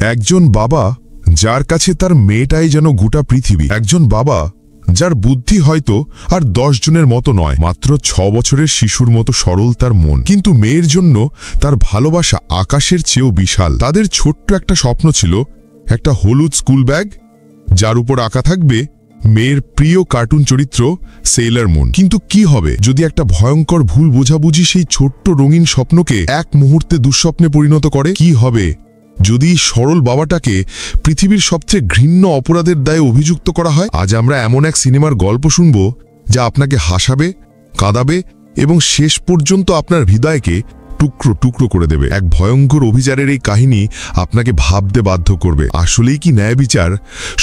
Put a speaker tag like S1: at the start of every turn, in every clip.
S1: একজন বাবা যার কাছে তার মেয়েটাই যেন গোটা পৃথিবী। একজন বাবা যার বুদ্ধি হয়তো আর 10 জনের মতো নয়, মাত্র 6 বছরের শিশুর মতো সরল তার মন। কিন্তু মেয়ের জন্য তার ভালোবাসা আকাশের চেয়েও বিশাল। তাদের ছোট্ট একটা স্বপ্ন ছিল, একটা হলুদ স্কুল ব্যাগ যার উপর আঁকা থাকবে মেয়ের প্রিয় কার্টুন চরিত্র সেইলার মুন। কিন্তু কি হবে যদি একটা ভয়ঙ্কর ভুল বোঝাবুঝি সেই ছোট্ট রঙিন স্বপ্নকে এক মুহূর্তে দুঃস্বপ্নে পরিণত করে? কি হবে যদি সরল বাবাটাকে পৃথিবীর সবচেয়ে ঘৃণ্য অপরাধের দায়ে অভিযুক্ত করা হয়? আজ আমরা এমন এক সিনেমার গল্প শুনব যা আপনাকে হাসাবে, কাঁদাবে এবং শেষ পর্যন্ত আপনার হৃদয়কে টুকরো টুকরো করে দেবে। এক ভয়ঙ্কর অভিযানের এই কাহিনী আপনাকে ভাবতে বাধ্য করবে, আসলেই কি ন্যায় বিচার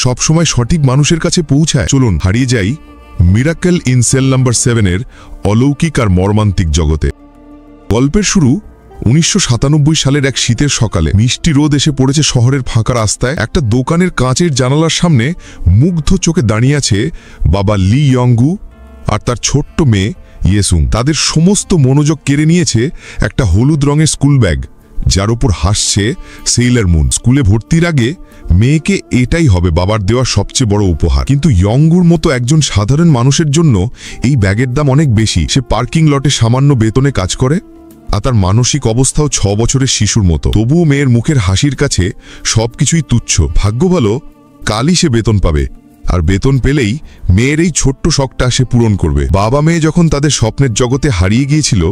S1: সবসময় সঠিক মানুষের কাছে পৌঁছায়? চলুন হারিয়ে যাই মিরাকেল ইন সেল নাম্বার 7 এর অলৌকিক আর মর্মান্তিক জগতে। গল্পের শুরু 1997 সালের এক শীতের সকালে। মিষ্টি রোদ এসে পড়েছে শহরের ফাঁকা রাস্তায়। একটা দোকানের কাঁচের জানালার সামনে মুগ্ধ চোখে দাঁড়িয়ে আছে বাবা লি ইয়ংগু আর তার ছোট্ট মেয়ে ইয়েসুং। তাদের সমস্ত মনোযোগ কেড়ে নিয়েছে একটা হলুদ রঙের স্কুল ব্যাগ যার উপর হাসছে সেইলার মুন। স্কুলে ভর্তির আগে মেয়েকে এটাই হবে বাবার দেওয়া সবচেয়ে বড় উপহার। কিন্তু ইয়ংগুর মতো একজন সাধারণ মানুষের জন্য এই ব্যাগের দাম অনেক বেশি। সে পার্কিং লটে সামান্য বেতনে কাজ করে আর তার মানসিক অবস্থাও 6 বছরের শিশুর মতো। তবুও মেয়ের মুখের হাসির কাছে সবকিছুই তুচ্ছ। ভাগ্য ভালো কালই সে বেতন পাবে, আর বেতন পেলেই মেয়ের এই ছোট্ট শখটা সে পূরণ করবে। বাবা মেয়ে যখন তাদের স্বপ্নের জগতে হারিয়ে গিয়েছিল,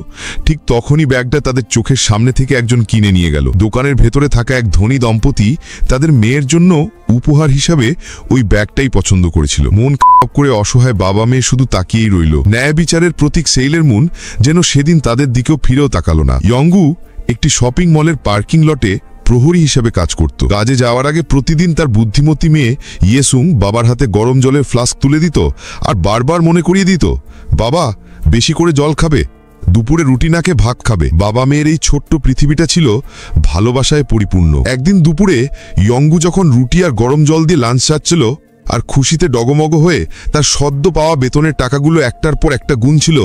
S1: ঠিক তখনই ব্যাগটা তাদের চোখের সামনে থেকে একজন কিনে নিয়ে গেল। দোকানের ভেতরে থাকা এক ধনী দম্পতি তাদের মেয়ের জন্য উপহার হিসাবে ওই ব্যাগটাই পছন্দ করেছিল। মন খারাপ করে অসহায় বাবা মেয়ে শুধু তাকিয়েই রইল। ন্যায় বিচারের প্রতীক সেইলার মুন যেন সেদিন তাদের দিকেও ফিরেও তাকালো না। ইয়ংগু একটি শপিং মলের পার্কিং লটে প্রহরী হিসেবে কাজ করত। কাজে যাওয়ার আগে প্রতিদিন তার বুদ্ধিমতী মেয়ে ইয়েসুং বাবার হাতে গরম জলের ফ্লাস্ক তুলে দিত আর বারবার মনে করিয়ে দিত, বাবা বেশি করে জল খাবে, দুপুরে রুটি না খেয়ে ভাত খাবে। বাবা মেয়ের এই ছোট্ট পৃথিবীটা ছিল ভালোবাসায় পরিপূর্ণ। একদিন দুপুরে ইয়ংগু যখন রুটি আর গরম জল দিয়ে লাঞ্চ সারছিল আর খুশিতে ডগমগ হয়ে তার সদ্য পাওয়া বেতনের টাকাগুলো একটার পর একটা গুনছিল,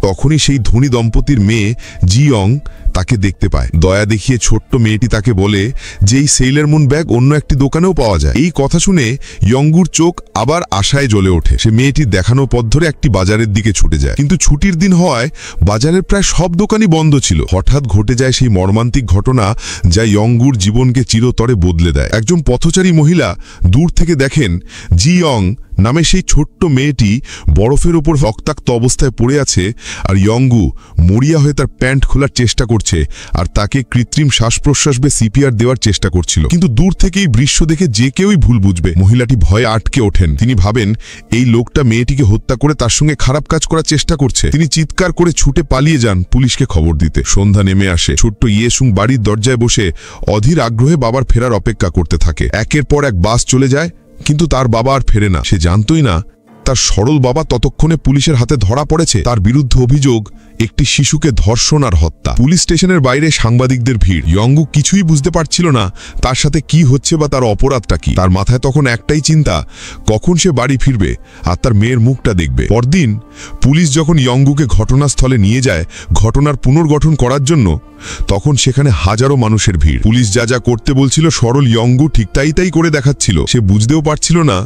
S1: তখনই সেই ধনী দম্পতির মেয়ে জিয়ং তাকে দেখতে পায়। দয়া দেখিয়ে ছোট্ট মেয়েটি তাকে বলে যে এই সেইলার মুন ব্যাগ অন্য একটি দোকানেও পাওয়া যায়। এই কথা শুনে ইয়ংগুর চোখ আবার আশায় জ্বলে ওঠে। সে মেয়েটির দেখানো পথ ধরে একটি বাজারের দিকে ছুটে যায়। কিন্তু ছুটির দিন হওয়ায় বাজারের প্রায় সব দোকানই বন্ধ ছিল। হঠাৎ ঘটে যায় সেই মর্মান্তিক ঘটনা যা ইয়ংগুর জীবনকে চিরতরে বদলে দেয়। একজন পথচারী মহিলা দূর থেকে দেখেন জিয়ং নামে সেই ছোট্ট মেয়েটি বরফের ওপর রক্তাক্ত অবস্থায় পড়ে আছে, আর ইয়ংগু মরিয়া হয়ে তার প্যান্ট খোলার চেষ্টা করছে আর তাকে কৃত্রিম শ্বাস প্রশ্বাস বা সিপিআর দেওয়ার চেষ্টা করছিল। কিন্তু দূর থেকেই দৃশ্য দেখে যে কেউই ভুল বুঝবে। মহিলাটি ভয়ে আটকে ওঠেন। তিনি ভাবেন এই লোকটা মেয়েটিকে হত্যা করে তার সঙ্গে খারাপ কাজ করার চেষ্টা করছে। তিনি চিৎকার করে ছুটে পালিয়ে যান পুলিশকে খবর দিতে। সন্ধ্যা নেমে আসে। ছোট্ট ইয়েসুং বাড়ির দরজায় বসে অধীর আগ্রহে বাবার ফেরার অপেক্ষা করতে থাকে। একের পর এক বাস চলে যায়, কিন্তু তার বাবা আর ফেরে না। সে জানতই না তার সরল বাবা ততক্ষণে পুলিশের হাতে ধরা পড়েছে। তার বিরুদ্ধে অভিযোগ একটি শিশুকে ধর্ষণ আর হত্যা। পুলিশ স্টেশনের বাইরে সাংবাদিকদের ভিড়। ইয়ংগু কিছুই বুঝতে পারছিল না তার সাথে কি হচ্ছে বা তার অপরাধটা কি। তার মাথায় তখন একটাই চিন্তা, কখন সে বাড়ি ফিরবে আর তার মেয়ের মুখটা দেখবে। পরদিন পুলিশ যখন ইয়ংগুকে ঘটনাস্থলে নিয়ে যায় ঘটনার পুনর্গঠন করার জন্য, তখন সেখানে হাজারো মানুষের ভিড়। পুলিশ যা যা করতে বলছিল সরল ইয়ংগু ঠিক তাই করে দেখাচ্ছিল। সে বুঝতেও পারছিল না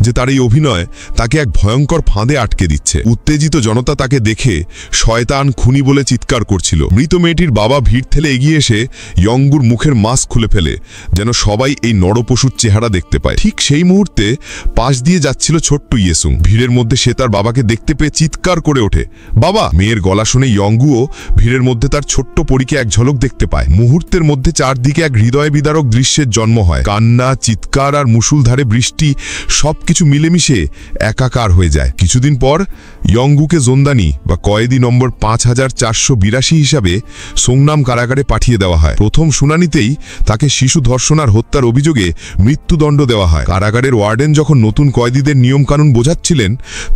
S1: যে তার এই অভিনয় তাকে এক ভয়ঙ্কর ফাঁদে আটকে দিচ্ছে। উত্তেজিত জনতা তাকে দেখে শয়তান, খুনি বলে চিৎকার করছিল। মৃত মেয়েটির বাবা ভিড় ঠেলে এগিয়ে এসে ইয়ংগুর মুখের মাস্ক খুলে ফেলে, যেন সবাই এই নরপশুর চেহারা দেখতে পায়। ঠিক সেই মুহূর্তে পাশ দিয়ে যাচ্ছিল ছোট্ট ইয়েসুং। ভিড়ের মধ্যে সে তার বাবাকে দেখতে পেয়ে চিৎকার করে ওঠে, বাবা! মেয়ের গলা শুনে ইয়ংগুও ভিড়ের মধ্যে তার ছোট্ট পরীকে এক ঝলক দেখতে পায়। মুহূর্তের মধ্যে চারদিকে এক হৃদয় বিদারক দৃশ্যের জন্ম হয়। কান্না, চিৎকার আর মুষলধারে বৃষ্টি সবকিছু মিলেমিশে একাকার হয়ে যায়। কিছুদিন পর ইয়ংগুকে জোন্দানি বা কয়েদি নম্বর 5482 হিসাবে সোংনাম কারাগারে পাঠিয়ে দেওয়া হয়। প্রথম শুনানিতেই তাকে শিশু ধর্ষণ আর হত্যার অভিযোগে মৃত্যুদণ্ড দেওয়া হয়। কারাগারের ওয়ার্ডেন যখন নতুন কয়েদিদের নিয়মকানুন বোঝাচ্ছিলেন,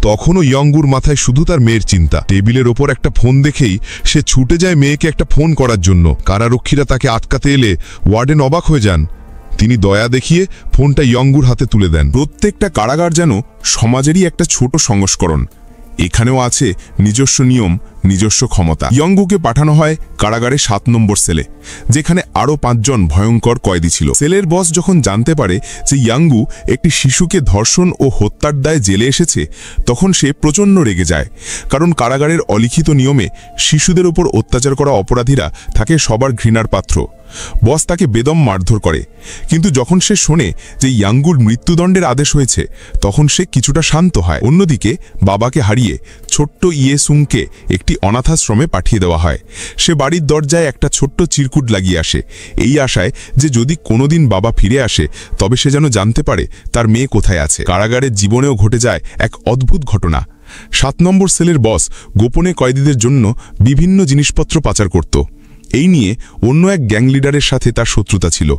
S1: তখনও ইয়ংগুর মাথায় শুধু তার মেয়ের চিন্তা। টেবিলের ওপর একটা ফোন দেখেই সে ছুটে যায় মেয়েকে একটা ফোন করার জন্য। কারারক্ষীরা তাকে আটকাতে এলে ওয়ার্ডেন অবাক হয়ে যান। তিনি দয়া দেখিয়ে ফোনটা ইয়ংগুর হাতে তুলে দেন। প্রত্যেকটা কারাগার যেন সমাজেরই একটা ছোট সংস্করণ। এখানেও আছে নিজস্ব নিয়ম, নিজস্ব ক্ষমতা। ইয়ঙ্গুকে পাঠানো হয় কারাগারে 7 নম্বর সেলে, যেখানে আরও 5 জন ভয়ঙ্কর কয়েদি ছিল। সেলের বস যখন জানতে পারে যে ইয়াঙ্গু একটি শিশুকে ধর্ষণ ও হত্যার দায়ে জেলে এসেছে, তখন সে প্রচণ্ড রেগে যায়। কারণ কারাগারের অলিখিত নিয়মে শিশুদের উপর অত্যাচার করা অপরাধীরা থাকে সবার ঘৃণার পাত্র। বস তাকে বেদম মারধর করে, কিন্তু যখন সে শোনে যে ইয়াঙ্গুর মৃত্যুদণ্ডের আদেশ হয়েছে, তখন সে কিছুটা শান্ত হয়। অন্যদিকে বাবাকে হারিয়ে ছোট্ট ইয়েসুংকে একটি অনাথাশ্রমে পাঠিয়ে দেওয়া হয়। সে বাড়ির দরজায় একটা ছোট্ট চিরকুট লাগিয়ে আসে, এই আশায় যে যদি কোনোদিন বাবা ফিরে আসে তবে সে যেন জানতে পারে তার মেয়ে কোথায় আছে। কারাগারের জীবনেও ঘটে যায় এক অদ্ভুত ঘটনা। 7 নম্বর সেলের বস গোপনে কয়েদিদের জন্য বিভিন্ন জিনিসপত্র পাচার করত। এই নিয়ে অন্য এক গ্যাং লিডারের সাথে তার শত্রুতা ছিল।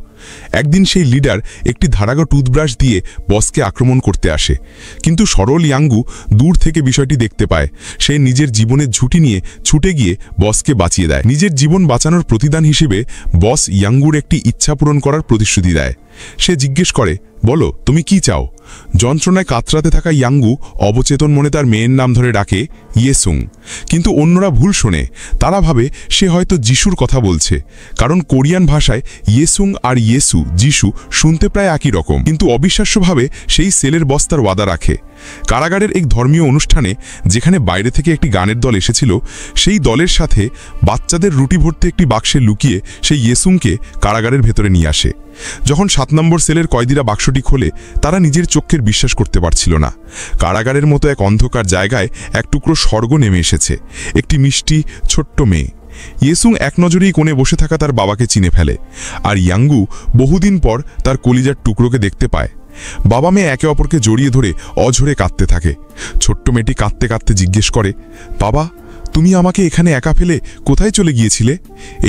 S1: একদিন সেই লিডার একটি ধারালো টুথব্রাশ দিয়ে বসকে আক্রমণ করতে আসে, কিন্তু সরল ইয়াঙ্গু দূর থেকে বিষয়টি দেখতে পায়। সে নিজের জীবনের ঝুঁকি নিয়ে ছুটে গিয়ে বসকে বাঁচিয়ে দেয়। নিজের জীবন বাঁচানোর প্রতিদান হিসেবে বস ইয়াঙ্গুর একটি ইচ্ছা পূরণ করার প্রতিশ্রুতি দেয়। সে জিজ্ঞেস করে, বলো তুমি কি চাও? যন্ত্রণায় কাতরাতে থাকা ইয়াঙ্গু অবচেতন মনে তার মেয়ের নাম ধরে ডাকে ইয়েসুং। কিন্তু অন্যরা ভুল শোনে, তারা ভাবে সে হয়তো যিশুর কথা বলছে, কারণ কোরিয়ান ভাষায় ইয়েসুং আর ইয়েসু যিশু শুনতে প্রায় একই রকম। কিন্তু অবিশ্বাস্যভাবে সেই সেলের বস তার ওয়াদা রাখে। কারাগারের এক ধর্মীয় অনুষ্ঠানে, যেখানে বাইরে থেকে একটি গানের দল এসেছিল, সেই দলের সাথে বাচ্চাদের রুটি ভর্তি একটি বাক্সে লুকিয়ে সেই ইয়েসুংকে কারাগারের ভেতরে নিয়ে আসে। যখন 7 নম্বর সেলের কয়েদিরা বাক্সটি খোলে, তারা নিজের চোখের বিশ্বাস করতে পারছিল না। কারাগারের মতো এক অন্ধকার জায়গায় এক টুকরো স্বর্গ নেমে এসেছে, একটি মিষ্টি ছোট্ট মেয়ে। ইয়েসুং এক নজরেই কোণে বসে থাকা তার বাবাকে চিনে ফেলে, আর ইয়াঙ্গু বহুদিন পর তার কলিজার টুকরোকে দেখতে পায়। বাবা মেয়ে একে অপরকে জড়িয়ে ধরে অঝরে কাঁদতে থাকে। ছোট্ট মেয়েটি কাঁদতে কাঁদতে জিজ্ঞেস করে, বাবা তুমি আমাকে এখানে একা ফেলে কোথায় চলে গিয়েছিলে?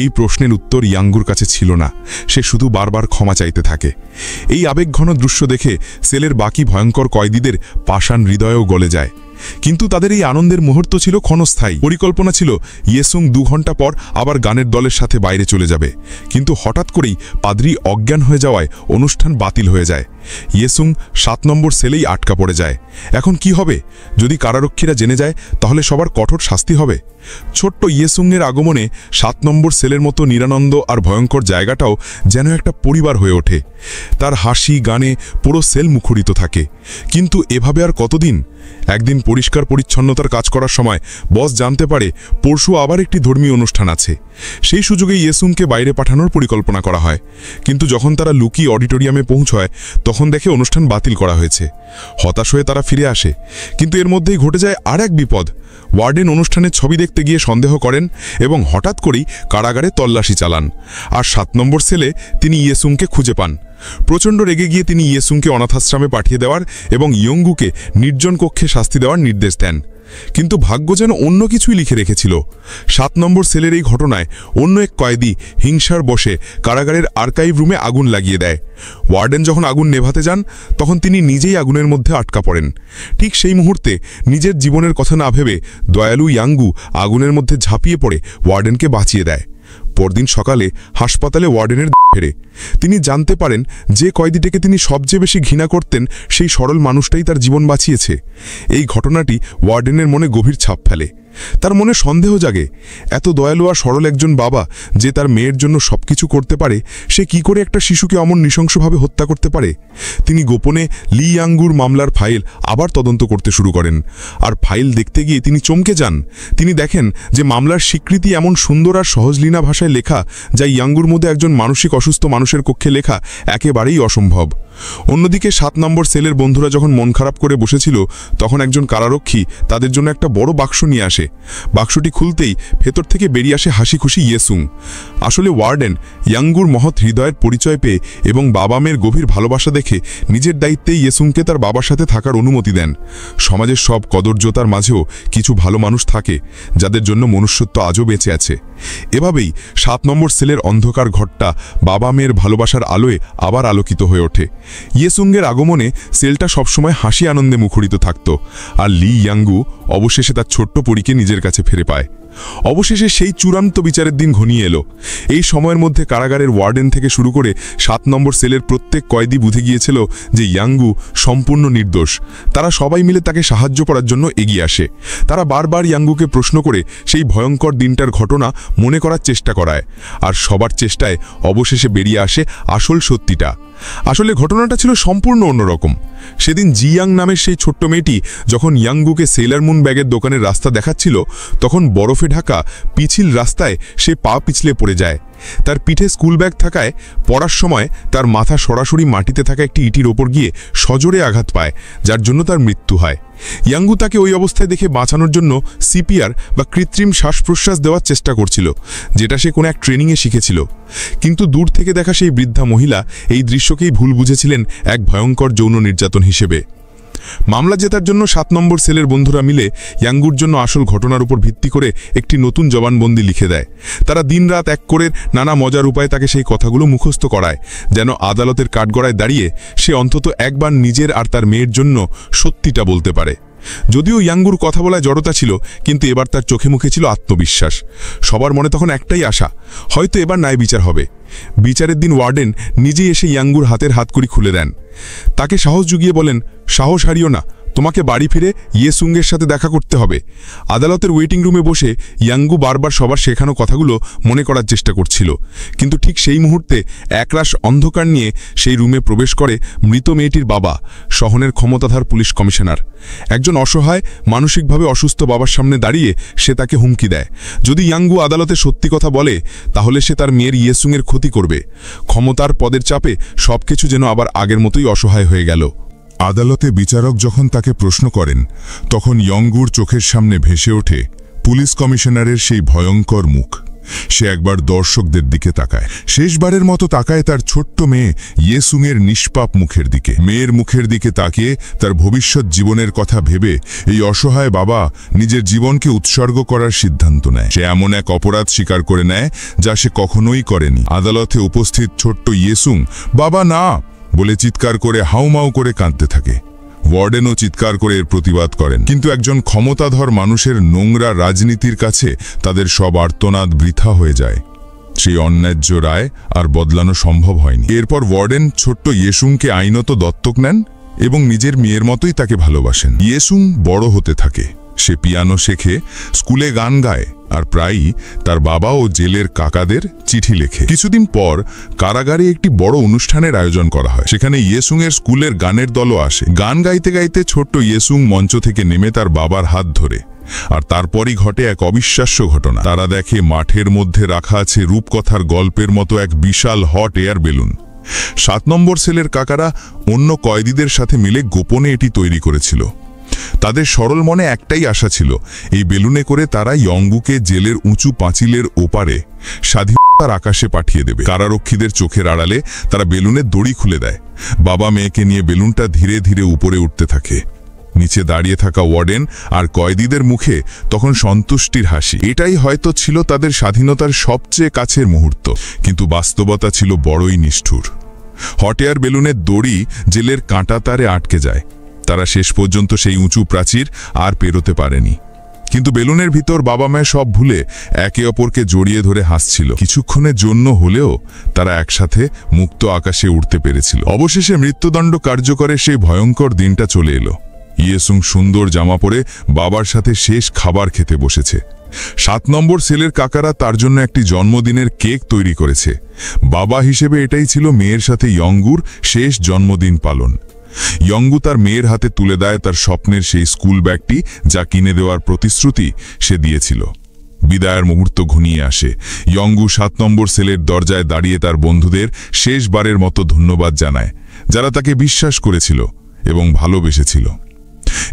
S1: এই প্রশ্নের উত্তর ইয়াঙ্গুর কাছে ছিল না। সে শুধু বারবার ক্ষমা চাইতে থাকে। এই আবেগঘন দৃশ্য দেখে সেলের বাকি ভয়ঙ্কর কয়েদিদের পাষাণ হৃদয়েও গলে যায়। কিন্তু তাদের এই আনন্দের মুহূর্ত ছিল ক্ষণস্থায়ী। পরিকল্পনা ছিল ইয়েসুং 2 ঘন্টা পর আবার গানের দলের সাথে বাইরে চলে যাবে, কিন্তু হঠাৎ করেই পাদ্রী অজ্ঞান হয়ে যাওয়ায় অনুষ্ঠান বাতিল হয়ে যায়। ইয়েসুং 7 নম্বর সেলেই আটকা পড়ে যায়। এখন কি হবে? যদি কারারক্ষীরা জেনে যায় তাহলে সবার কঠোর শাস্তি হবে। ছোট্ট ইয়েসুংয়ের আগমনে 7 নম্বর সেলের মতো নিরানন্দ আর ভয়ঙ্কর জায়গাটাও যেন একটা পরিবার হয়ে ওঠে। তার হাসি গানে পুরো সেল মুখরিত থাকে। কিন্তু এভাবে আর কতদিন? একদিন পরিষ্কার পরিচ্ছন্নতার কাজ করার সময় বস জানতে পারে পরশু আবার একটি ধর্মীয় অনুষ্ঠান আছে। সেই সুযোগে ইয়েসুংকে বাইরে পাঠানোর পরিকল্পনা করা হয়, কিন্তু যখন তারা লুকি অডিটোরিয়ামে পৌঁছয় তখন দেখে অনুষ্ঠান বাতিল করা হয়েছে। হতাশ হয়ে তারা ফিরে আসে, কিন্তু এর মধ্যেই ঘটে যায় আর এক বিপদ। ওয়ার্ডেন অনুষ্ঠানের ছবি দেখতে গিয়ে সন্দেহ করেন এবং হঠাৎ করেই কারাগারে তল্লাশি চালান। আর 7 নম্বর সেলে তিনি ইয়েসুংকে খুঁজে পান। প্রচণ্ড রেগে গিয়ে তিনি ইয়েসুংকে অনাথাশ্রমে পাঠিয়ে দেওয়ার এবং ইয়ঙ্গুকে নির্জন কক্ষে শাস্তি দেওয়ার নির্দেশ দেন। কিন্তু ভাগ্য যেন অন্য কিছুই লিখে রেখেছিল। 7 নম্বর সেলের এই ঘটনায় অন্য এক কয়েদি হিংসার বশে কারাগারের আর্কাইভ রুমে আগুন লাগিয়ে দেয়। ওয়ার্ডেন যখন আগুন নেভাতে যান তখন তিনি নিজেই আগুনের মধ্যে আটকা পড়েন। ঠিক সেই মুহূর্তে নিজের জীবনের কথা না ভেবে দয়ালু ইয়াঙ্গু আগুনের মধ্যে ঝাঁপিয়ে পড়ে ওয়ার্ডেনকে বাঁচিয়ে দেয়। পরদিন সকালে হাসপাতালে ওয়ার্ডেনের ফেরে তিনি জানতে পারেন যে কয়েদিটাকে তিনি সবচেয়ে বেশি ঘৃণা করতেন সেই সরল মানুষটাই তার জীবন বাঁচিয়েছে। এই ঘটনাটি ওয়ার্ডেনের মনে গভীর ছাপ ফেলে। তার মনে সন্দেহ জাগে, এত দয়ালু আর সরল একজন বাবা যে তার মেয়ের জন্য সবকিছু করতে পারে, সে কি করে একটা শিশুকে অমন নৃশংসভাবে হত্যা করতে পারে? তিনি গোপনে লি ইয়াঙ্গুর মামলার ফাইল আবার তদন্ত করতে শুরু করেন। আর ফাইল দেখতে গিয়ে তিনি চমকে যান। তিনি দেখেন যে মামলার স্বীকৃতি এমন সুন্দর আর সহজলীনা ভাষায় লেখা যা ইয়াঙ্গুর মধ্যে একজন মানসিক অসুস্থ মানুষের কক্ষে লেখা একেবারেই অসম্ভব। অন্যদিকে 7 নম্বর সেলের বন্ধুরা যখন মন খারাপ করে বসেছিল তখন একজন কারারক্ষী তাদের জন্য একটা বড় বাক্স নিয়ে আসে। বাক্সটি খুলতেই ভেতর থেকে বেরিয়ে আসে হাসি খুশি ইয়েসুং। আসলে ওয়ার্ডেন ইয়াঙ্গুর মহৎ হৃদয়ের পরিচয় পেয়ে এবং বাবা মেয়ের গভীর ভালোবাসা দেখে নিজের দায়িত্বে ইয়েসুংকে তার বাবার সাথে থাকার অনুমতি দেন। সমাজের সব কদর্যতার মাঝেও কিছু ভালো মানুষ থাকে যাদের জন্য মনুষ্যত্ব আজও বেঁচে আছে। এভাবেই 7 নম্বর সেলের অন্ধকার ঘরটা বাবা মেয়ের ভালোবাসার আলোয় আবার আলোকিত হয়ে ওঠে। ইয়েসুংয়ের আগমনে সেলটা সবসময় হাসি আনন্দে মুখরিত থাকত, আর লি ইয়াঙ্গু অবশেষে তার ছোট্ট পরীকে নিজের কাছে ফিরে পায়।
S2: অবশেষে সেই চূড়ান্ত বিচারের দিন ঘনিয়ে এলো। এই সময়ের মধ্যে কারাগারের ওয়ার্ডেন থেকে শুরু করে 7 নম্বর সেলের প্রত্যেক কয়েদি বুঝে গিয়েছিল যে ইয়াঙ্গু সম্পূর্ণ নির্দোষ। তারা সবাই মিলে তাকে সাহায্য করার জন্য এগিয়ে আসে। তারা বারবার ইয়াঙ্গুকে প্রশ্ন করে সেই ভয়ঙ্কর দিনটার ঘটনা মনে করার চেষ্টা করায়, আর সবার চেষ্টায় অবশেষে বেরিয়ে আসে আসল সত্যিটা। আসলে ঘটনাটা ছিল সম্পূর্ণ অন্যরকম। সেদিন জিয়াং নামের সেই ছোট্ট মেয়েটি যখন ইয়াঙ্গুকে সেলার মুন ব্যাগের দোকানের রাস্তা দেখাচ্ছিল, তখন বরফে ঢাকা পিছিল রাস্তায় সে পা পিছলে পড়ে যায়। তার পিঠে স্কুল ব্যাগ থাকায় পড়ার সময় তার মাথা সরাসরি মাটিতে থাকা একটি ইটির ওপর গিয়ে সজোরে আঘাত পায়, যার জন্য তার মৃত্যু হয়। ইয়াঙ্গু তাকে ওই অবস্থায় দেখে বাঁচানোর জন্য সিপিআর বা কৃত্রিম শ্বাস প্রশ্বাস দেওয়ার চেষ্টা করছিল, যেটা সে কোনো এক ট্রেনিংয়ে শিখেছিল। কিন্তু দূর থেকে দেখা সেই বৃদ্ধা মহিলা এই দৃশ্যকেই ভুল বুঝেছিলেন এক ভয়ঙ্কর যৌন নির্যাতন হিসেবে। মামলা জেতার জন্য 7 নম্বর সেলের বন্ধুরা মিলে ইয়াঙ্গুর জন্য আসল ঘটনার উপর ভিত্তি করে একটি নতুন জবানবন্দি লিখে দেয়। তারা দিনরাত এক করে নানা মজার উপায়ে তাকে সেই কথাগুলো মুখস্থ করায়, যেন আদালতের কাঠগড়ায় দাঁড়িয়ে সে অন্তত একবার নিজের আর তার মেয়ের জন্য সত্যিটা বলতে পারে। যদিও ইয়াঙ্গুর কথা বলায় জড়তা ছিল, কিন্তু এবার তার চোখে মুখে ছিল আত্মবিশ্বাস। সবার মনে তখন একটাই আশা, হয়তো এবার ন্যায় বিচার হবে। বিচারের দিন ওয়ার্ডেন নিজেই এসে ইয়াঙ্গুর হাতের হাতকড়ি খুলে দেন। তাকে সাহস জুগিয়ে বলেন, সাহস হারিও না, তোমাকে বাড়ি ফিরে ইয়েসুংয়ের সাথে দেখা করতে হবে। আদালতের ওয়েটিং রুমে বসে ইয়াঙ্গু বারবার সবার শেখানো কথাগুলো মনে করার চেষ্টা করছিল, কিন্তু ঠিক সেই মুহূর্তে একরাশ অন্ধকার নিয়ে সেই রুমে প্রবেশ করে মৃত মেয়েটির বাবা, শহরের ক্ষমতাধর পুলিশ কমিশনার। একজন অসহায় মানসিকভাবে অসুস্থ বাবার সামনে দাঁড়িয়ে সে তাকে হুমকি দেয়, যদি ইয়াঙ্গু আদালতে সত্যি কথা বলে তাহলে সে তার মেয়ের ইয়েসুংয়ের ক্ষতি করবে। ক্ষমতার পদের চাপে সবকিছু যেন আবার আগের মতোই অসহায় হয়ে গেল।
S1: আদালতে বিচারক যখন তাকে প্রশ্ন করেন, তখন ইয়াঙ্গুর চোখের সামনে ভেসে ওঠে পুলিশ কমিশনারের সেই ভয়ঙ্কর মুখ। সে একবার দর্শকদের দিকে তাকায়, শেষবারের মতো তাকায় তার ছোট্ট মেয়ে ইয়েসুংয়ের নিষ্পাপ মুখের দিকে। মেয়ের মুখের দিকে তাকিয়ে তার ভবিষ্যৎ জীবনের কথা ভেবে এই অসহায় বাবা নিজের জীবনকে উৎসর্গ করার সিদ্ধান্ত নেয়। সে এমন এক অপরাধ স্বীকার করে নেয় যা সে কখনোই করেনি। আদালতে উপস্থিত ছোট্ট ইয়েসুং বাবা না বলে চিৎকার করে হাউমাউ করে কাঁদতে থাকে। ওয়ার্ডেনও চিৎকার করে এর প্রতিবাদ করেন, কিন্তু একজন ক্ষমতাধর মানুষের নোংরা রাজনীতির কাছে তাদের সব আর্তনাদ বৃথা হয়ে যায়। সেই অন্যায্য রায় আর বদলানো সম্ভব হয়নি। এরপর ওয়ার্ডেন ছোট্ট ইয়েসুংকে আইনত দত্তক নেন এবং নিজের মেয়ের মতোই তাকে ভালোবাসেন। ইয়েসুং বড় হতে থাকে, সে পিয়ানো শেখে, স্কুলে গান গায়, আর প্রায়ই তার বাবা ও জেলের কাকাদের চিঠি লেখে। কিছুদিন পর কারাগারে একটি বড় অনুষ্ঠানের আয়োজন করা হয়। সেখানে ইয়েসুংয়ের স্কুলের গানের দলও আসে। গান গাইতে গাইতে ছোট্ট ইয়েসুং মঞ্চ থেকে নেমে তার বাবার হাত ধরে, আর তারপরই ঘটে এক অবিশ্বাস্য ঘটনা। তারা দেখে মাঠের মধ্যে রাখা আছে রূপকথার গল্পের মতো এক বিশাল হট এয়ার বেলুন। 7 নম্বর সেলের কাকারা অন্য কয়েদিদের সাথে মিলে গোপনে এটি তৈরি করেছিল। তাদের সরল মনে একটাই আশা ছিল, এই বেলুনে করে তারা ইয়াঙ্গুকে জেলের উঁচু পাঁচিলের ওপারে স্বাধীনতার আকাশে পাঠিয়ে দেবে। কারারক্ষীদের চোখের আড়ালে তারা বেলুনের দড়ি খুলে দেয়। বাবা মেয়েকে নিয়ে বেলুনটা ধীরে ধীরে উপরে উঠতে থাকে। নিচে দাঁড়িয়ে থাকা ওয়ার্ডেন আর কয়েদিদের মুখে তখন সন্তুষ্টির হাসি। এটাই হয়তো ছিল তাদের স্বাধীনতার সবচেয়ে কাছের মুহূর্ত, কিন্তু বাস্তবতা ছিল বড়ই নিষ্ঠুর। হট এয়ার বেলুনের দড়ি জেলের কাঁটা তারে আটকে যায়। তারা শেষ পর্যন্ত সেই উঁচু প্রাচীর আর পেরোতে পারেনি। কিন্তু বেলুনের ভিতর বাবা মায়ের সব ভুলে একে অপরকে জড়িয়ে ধরে হাসছিল। কিছুক্ষণের জন্য হলেও তারা একসাথে মুক্ত আকাশে উঠতে পেরেছিল। অবশেষে মৃত্যুদণ্ড কার্যকরের সেই ভয়ঙ্কর দিনটা চলে এলো। ইয়েসুং সুন্দর জামা পরে বাবার সাথে শেষ খাবার খেতে বসেছে। 7 নম্বর সেলের কাকারা তার জন্য একটি জন্মদিনের কেক তৈরি করেছে। বাবা হিসেবে এটাই ছিল মেয়ের সাথে ইয়াঙ্গুর শেষ জন্মদিন পালন। ইয়াঙ্গু তার মেয়ের হাতে তুলে দেয় তার স্বপ্নের সেই স্কুল ব্যাগটি, যা কিনে দেওয়ার প্রতিশ্রুতি সে দিয়েছিল। বিদায়ের মুহূর্ত ঘনিয়ে আসে। ইয়াঙ্গু 7 নম্বর সেলের দরজায় দাঁড়িয়ে তার বন্ধুদের শেষবারের মতো ধন্যবাদ জানায়, যারা তাকে বিশ্বাস করেছিল এবং ভালোবেসেছিল।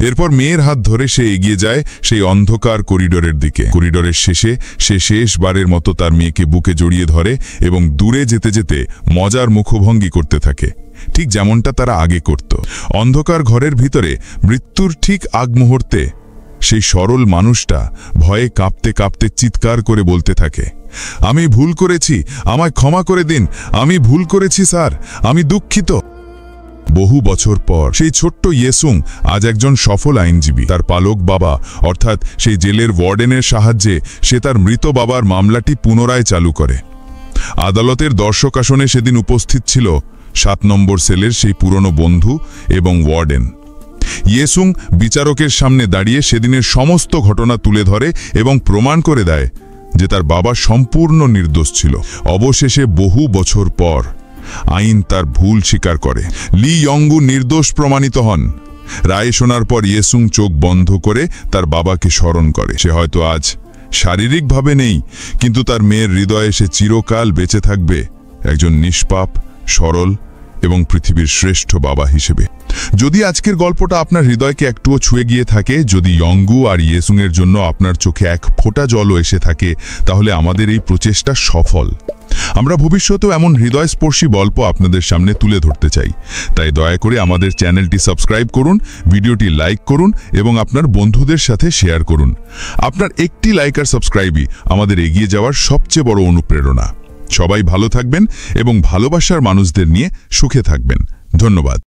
S1: এরপর মেয়ের হাত ধরে সে এগিয়ে যায় সেই অন্ধকার করিডোরের দিকে। করিডোরের শেষে সে শেষবারের মতো তার মেয়েকে বুকে জড়িয়ে ধরে এবং দূরে যেতে যেতে মজার মুখভঙ্গি করতে থাকে, ঠিক যেমনটা তারা আগে করত। অন্ধকার ঘরের ভিতরে মৃত্যুর ঠিক আগ মুহূর্তে সেই সরল মানুষটা ভয়ে কাঁপতে কাঁপতে চিৎকার করে বলতে থাকে, আমি ভুল করেছি, আমায় ক্ষমা করে দিন, আমি ভুল করেছি স্যার, আমি দুঃখিত।
S2: বহু বছর পর সেই ছোট্ট ইয়েসুং আজ একজন সফল আইনজীবী। তার পালক বাবা অর্থাৎ সেই জেলের ওয়ার্ডেনের সাহায্যে সে তার মৃত বাবার মামলাটি পুনরায় চালু করে। আদালতের দর্শক আসনে সেদিন উপস্থিত ছিল 7 নম্বর সেলের সেই পুরনো বন্ধু এবং ওয়ার্ডেন। ইয়েসুং বিচারকের সামনে দাঁড়িয়ে সেদিনের সমস্ত ঘটনা তুলে ধরে এবং প্রমাণ করে দেয় যে তার বাবা সম্পূর্ণ নির্দোষ ছিল। অবশেষে বহু বছর পর আইন তার ভুল স্বীকার করে। লি ইয়ংগু নির্দোষ প্রমাণিত হন। রায় শোনার পর ইয়েসুং চোখ বন্ধ করে তার বাবাকে স্মরণ করে। সে হয়তো আজ শারীরিকভাবে নেই, কিন্তু তার মেয়ের হৃদয়ে সে চিরকাল বেঁচে থাকবে একজন নিষ্পাপ, সরল এবং পৃথিবীর শ্রেষ্ঠ বাবা হিসেবে। যদি আজকের গল্পটা আপনার হৃদয়কে একটুও ছুঁয়ে গিয়ে থাকে, যদি ইয়ংগু আর ইয়েসুংয়ের জন্য আপনার চোখে এক ফোঁটা জলও এসে থাকে, তাহলে আমাদের এই প্রচেষ্টা সফল। আমরা ভবিষ্যতেও এমন হৃদয়স্পর্শী গল্প আপনাদের সামনে তুলে ধরতে চাই। তাই দয়া করে আমাদের চ্যানেলটি সাবস্ক্রাইব করুন, ভিডিওটি লাইক করুন এবং আপনার বন্ধুদের সাথে শেয়ার করুন। আপনার একটি লাইক আর সাবস্ক্রাইবই আমাদের এগিয়ে যাওয়ার সবচেয়ে বড় অনুপ্রেরণা। সবাই ভালো থাকবেন এবং ভালোবাসার মানুষদের নিয়ে সুখে থাকবেন। ধন্যবাদ।